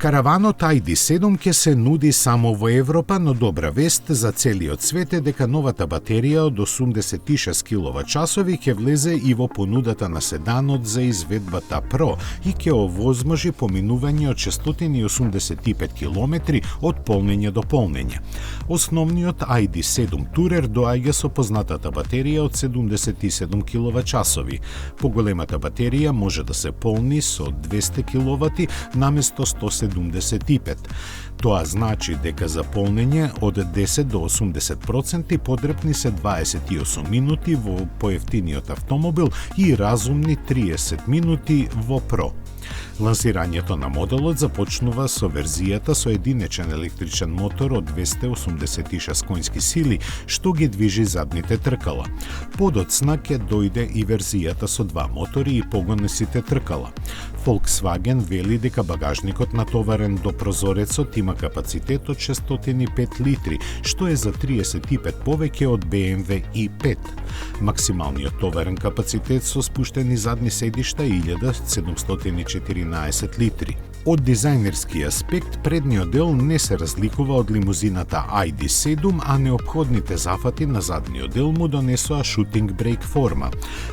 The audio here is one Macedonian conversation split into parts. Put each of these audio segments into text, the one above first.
Караванот ID7 ќе се нуди само во Европа, но добра вест за целиот свет е дека новата батерија од 86 киловат-часови ќе влезе и во понудата на седанот за изведбата Pro и ќе овозможи поминување од 685 километри од полнење до полнење. Основниот ID7 Tourer доаѓа со познатата батерија од 77 киловат-часови. Поголемата батерија може да се полни со 200 киловати наместо 175. Тоа значи дека за полнење од 10 до 80% потребни се 28 минути во поевтиниот автомобил и разумни 30 минути во Pro. Лансирањето на моделот започнува со верзијата со единечен електричен мотор од 286 конски сили, што ги движи задните тркала. Подоцна ќе дојде и верзијата со два мотори и погон на сите тркала. Volkswagen вели дека багажникот натоварен до прозорецот има капацитет од 605 литри, што е за 35 повеќе од BMW i5. Максималниот товарен капацитет со спуштени задни седишта 1714 литри. Од дизајнерски аспект, предниот дел не се разликува од лимузината ID7, а неопходните зафати на задниот дел му донесоа shooting brake форма.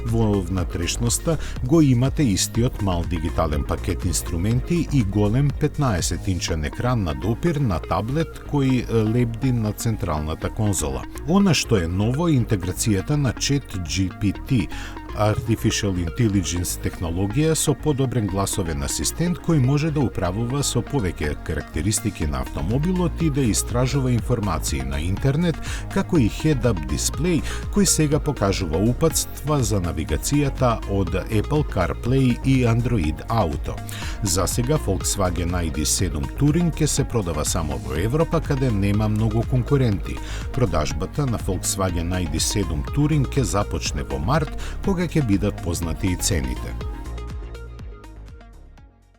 Во внатрешноста го имате истиот мал дигитален пакет инструменти и голем 15-инчен екран на допир на таблет кој лебди на централната конзола. Она што е ново е интеграцијата на ChatGPT, Artificial Intelligence технологија со подобрен гласовен асистент кој може да управува со повеќе карактеристики на автомобилот и да истражува информации на интернет, како и head-up дисплеј кој сега покажува упатства за навигацијата од Apple CarPlay и Android Auto. За сега Volkswagen ID7 Touring ќе се продава само во Европа, каде нема многу конкуренти. Продажбата на Volkswagen ID7 Touring ќе започне во март, кога ќе бидат познати и цените.